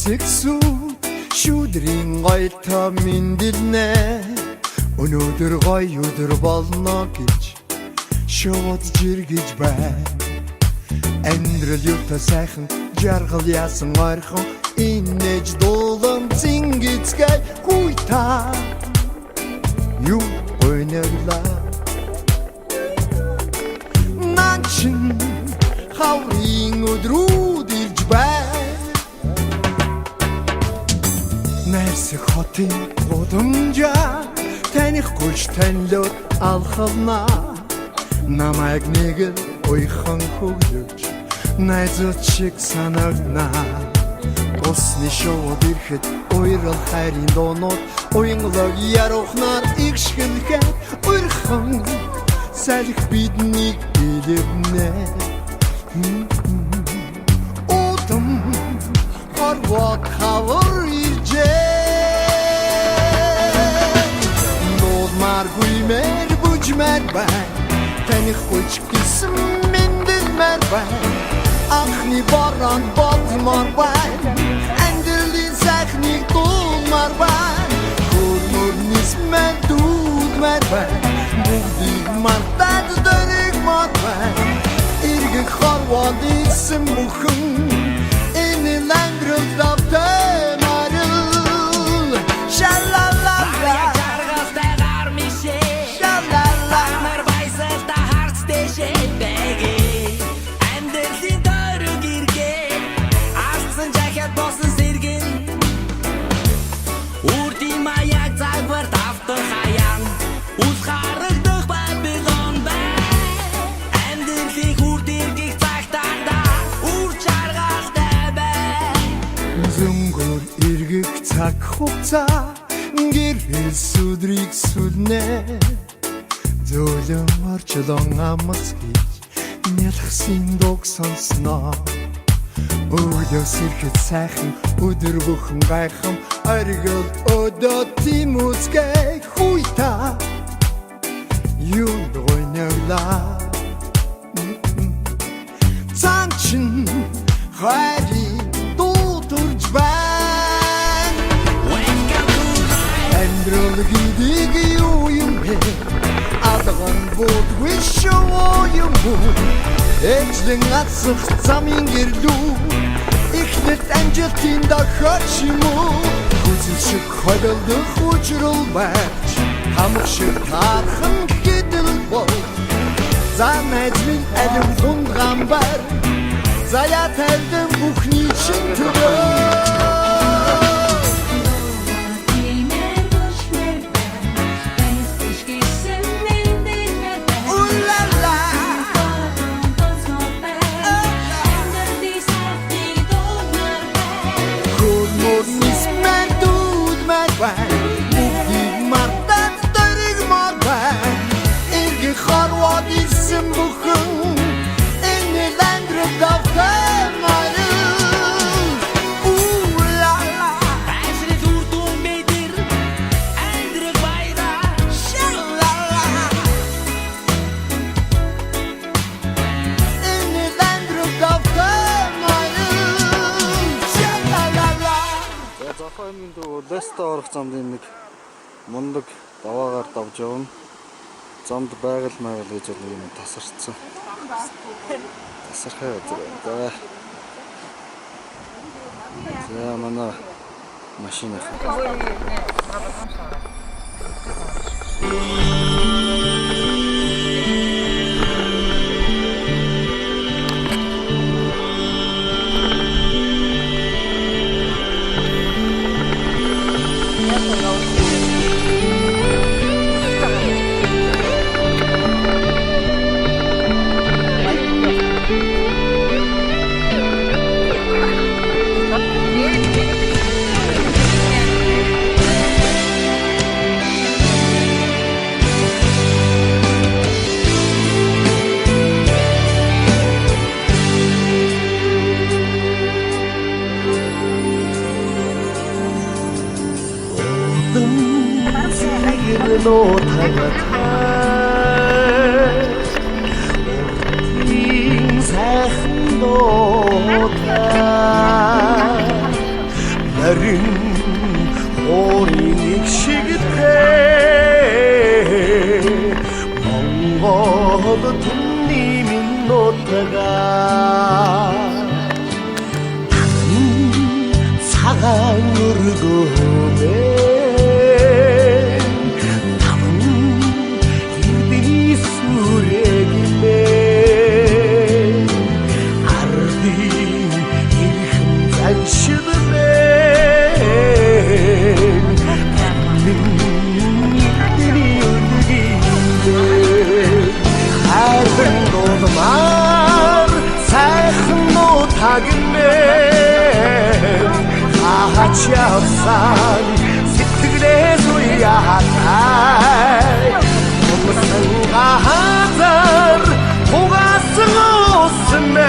Цэгсүүд шүүдрийн гоётой мэндэлнэ өнөөдөр гоё өдөр болно гэж шууд жиргэж байна Амьдрал юутай сайхан жаргал яасан ойрхон инээж дуулан зингицгай гуйта юу ойнерлаа начин хаврын өдрүүд ирж байна Найрсаг хотын гудамжаа танихгүй ч танилуд алхавна намайг нэг л уйхан хөглөж найзууд шиг санагнаа Усны шууд ирэхэд уйрал хайрын доонууд уянглаг ярухнаар игшгэлгээд уйрхан салхи биднийг билэрнэ Удам хорвот хавар Гуймэр бүжмэр бай танихгүй ч гэсэн мэндэлмэр бай анхны борон ботмор бай амьдралын сайхныг дуулмар бай хөрмөрнис мэн дүүдмэр бай бүгдийг мартаад дөрийг мар бай эргэн хорвол исэн бүхэн энэ ланграл давтай марил шалала цаг хугацаа гэрэл сүдрийг сүлнэ зөөлөн орчлон амс хийж нялхсын дог сонсноо өглөөс ирэхэд сайхан өдөр бүхэн гайхам оргил өдөө тийм үзгээ хуйта юу дойнерлаа цанчин хайри дуудурж байна Гидиг юу юм бэ адган бодгүй шоо юм эцлэн атсах замын гэрлүү ихнэрт амжилтын дахиад юм уу хүзэл шиг хойлолдох учрал байж хамх шиг таархан гэдэл бол замэжмин алим хунган бар зая тэлдэн бүхний чин төрөө Леста орох замд нэг мундаг даваагаар давж явна. Замд байгаль маяг гэж юм тасарцсан. Тасархай өдрөө. За манай машин Lô thay và thay tiếng rẽ lô thay харин хориг шигтэй Монгол түмний минь нутага цагаан өргөмэ таван ирдэний сүрэгмэ ардын ирхэн заншилмэ ирдэний үлгимэ хайрын дулмаар сайхан нутагмэ Хачавсан сэтгэлээс уяатай Умсан газар угасан усмэн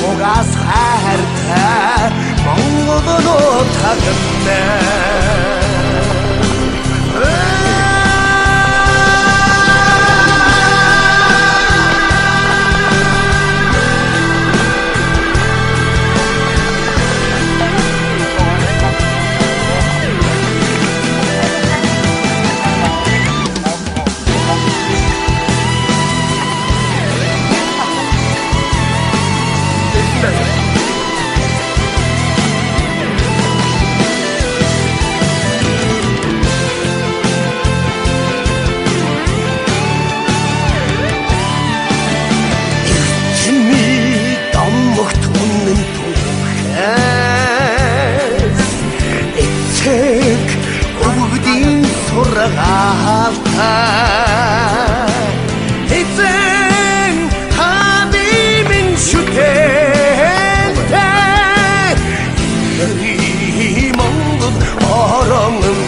угас хайртай Монгол нутагмэн Эцэн хадимын шүтэнтэй Монгол оромын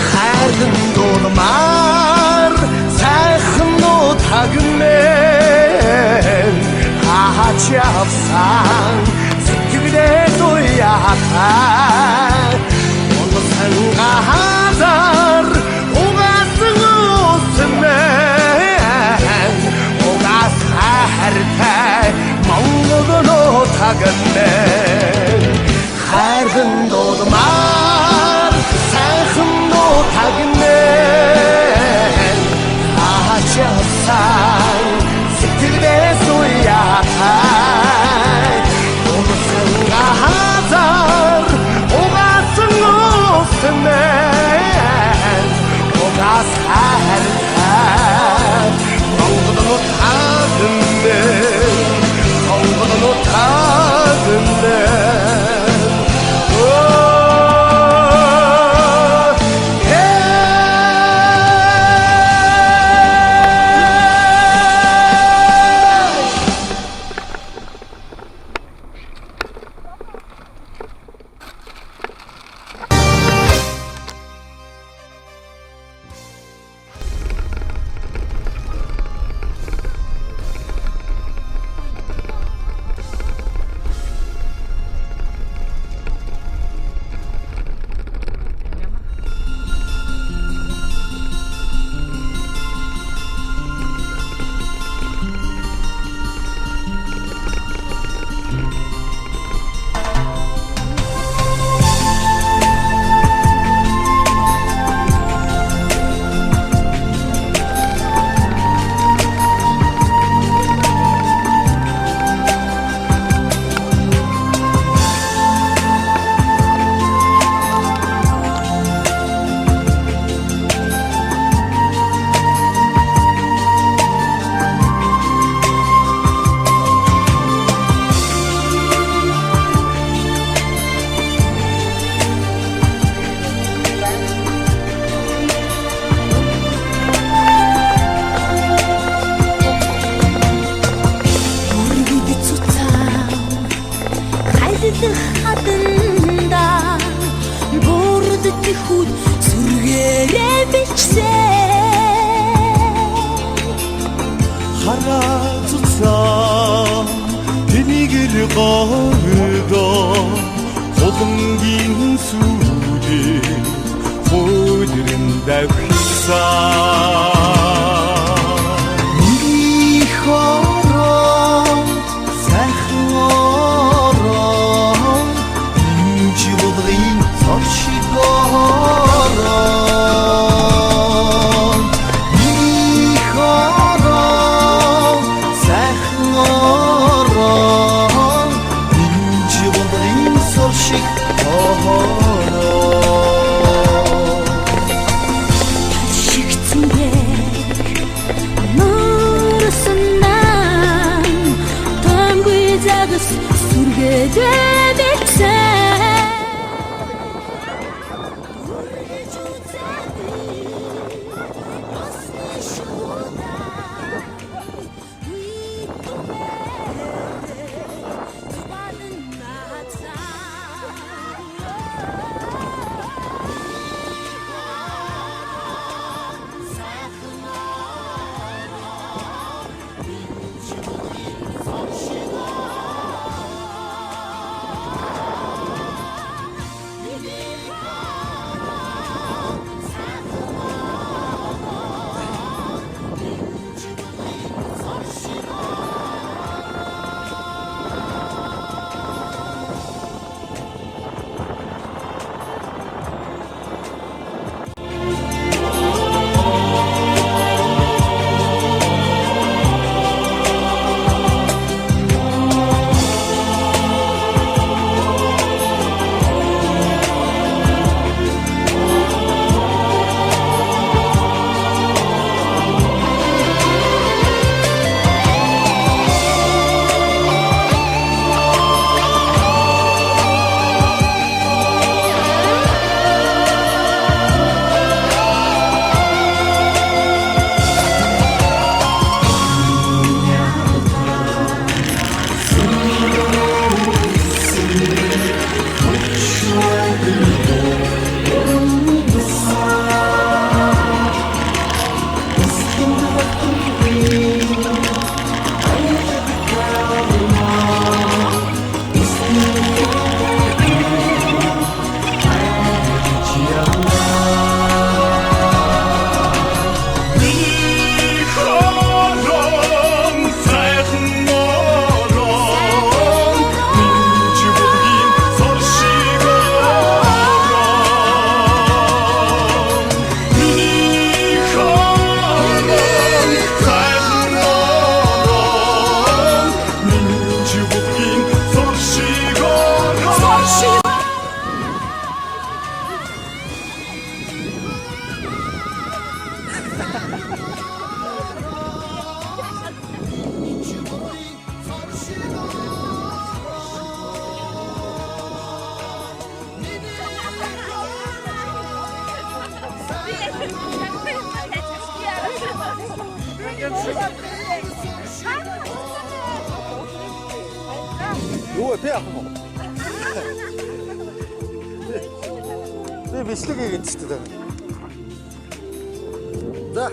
хайрын дулмаар сайхан нутагмэн хачавсан сэтгэлээс уяатай Умсан газар угасан усмэн угас хайртай Монгол нутагмэн хайрын дулмаар сайхан нутагмэн хачавсан сэтгэлээс уяатай Умсан газар угасан усмэн угас хайртай Монгол нутагмэн Монгол нутагмэн Холонгийн сүдээ хөөдрөн давхсан их ороо сайхан ороо булгын цор шиг ороо их ороо сайхан ороо чи булгын цор шиг ороо Юу вэ яах юм бэ? Би бичлэг хийгээд ч дээ. За.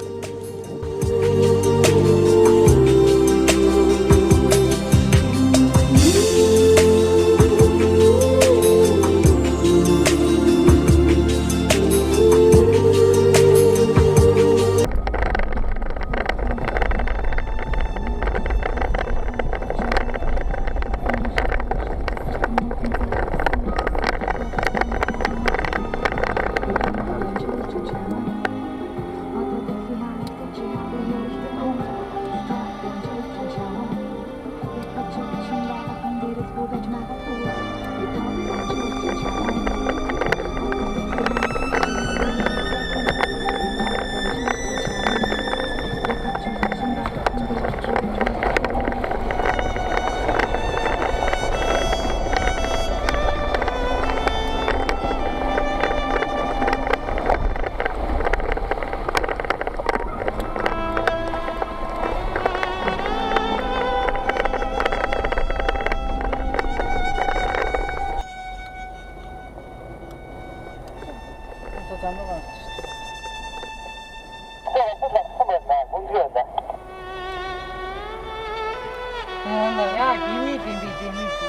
Яа, гими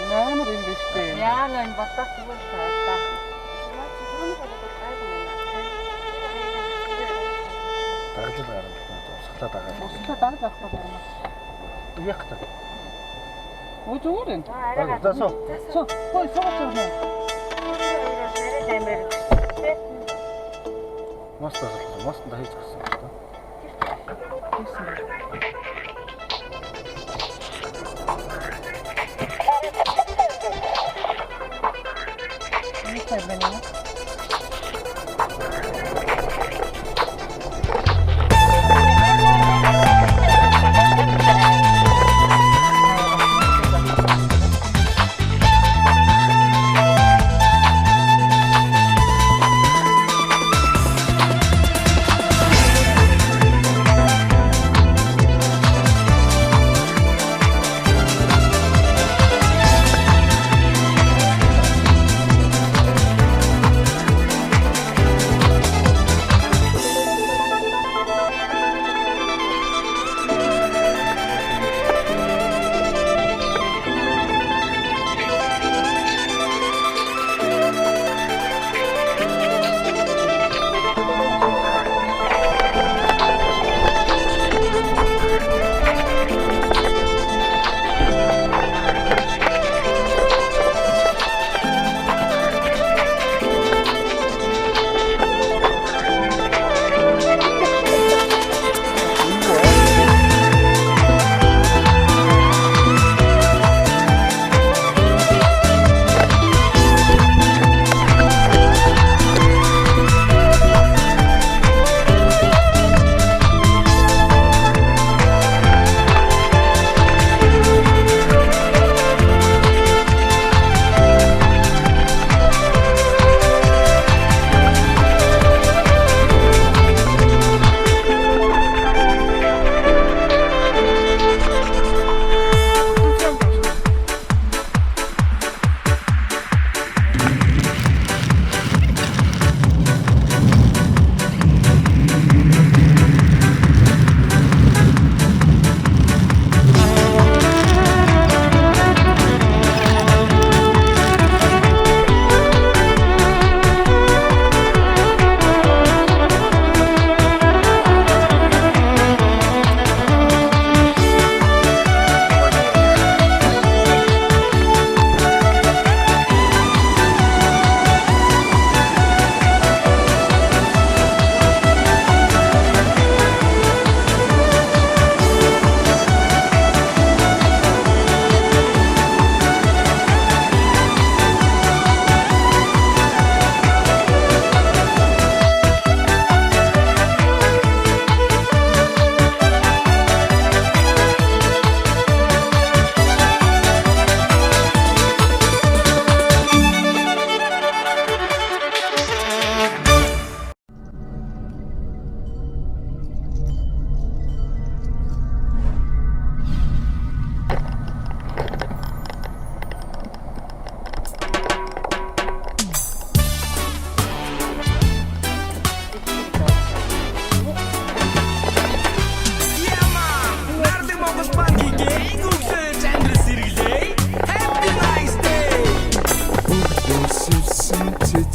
наамар юм биш үү? Яа, энэ батах зүгээр таастаа. Дагжил гарна. Усглаа дагаа. Усглаа дагаж авах байна. Яах та? Өө зүгээр энэ. За суу. Суу, гой сууж байна. мост байгаа. Мост нь хийж гисэн байна.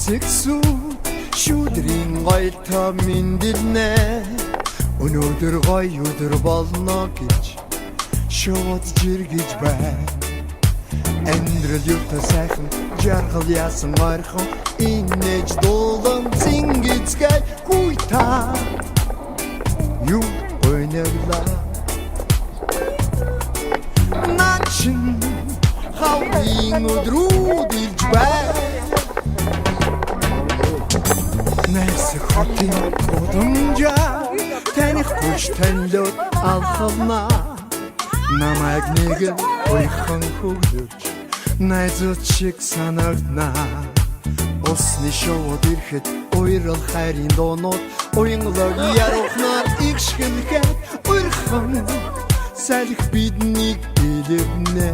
Цэцэгсүү шүдрийн гоётой мэндэлнэ өнөөдөр гоё өдөр болно гэж шууд жиргэж байна. Амьдрал юутай сайхан жаргал яасан ойрхон инээж дуулан зингицгай гуйта юу ойнэглаа начин хавийн өдрүүд илж байна. Найс хотын удамжа таних хүч танилуд алхавна намайг нэг ойхон хөвлөж найзууд шиг санагдна. Усны шууд ирэхэд уйрал хайрын доонууд уянлаг ярахнаар икшгэнхэд уйрхан салих биднийг билэрнэ.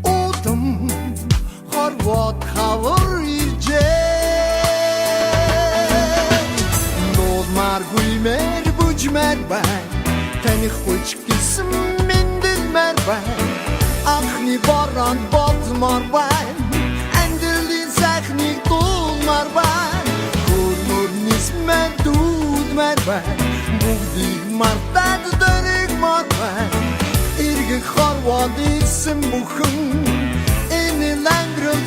Удам харват хавар Гуймэр бүжмэр бай таних хүч гисэн мэндэлмэр бай анхны баран болмор бай амьдралын сайхныг дуулмар бай хөрмөрнис мэн дүүдмэр бай бүгдийг мартаад дөрөг мар бай эргэн хорвоод ирсэн бүхэн энэ ланграл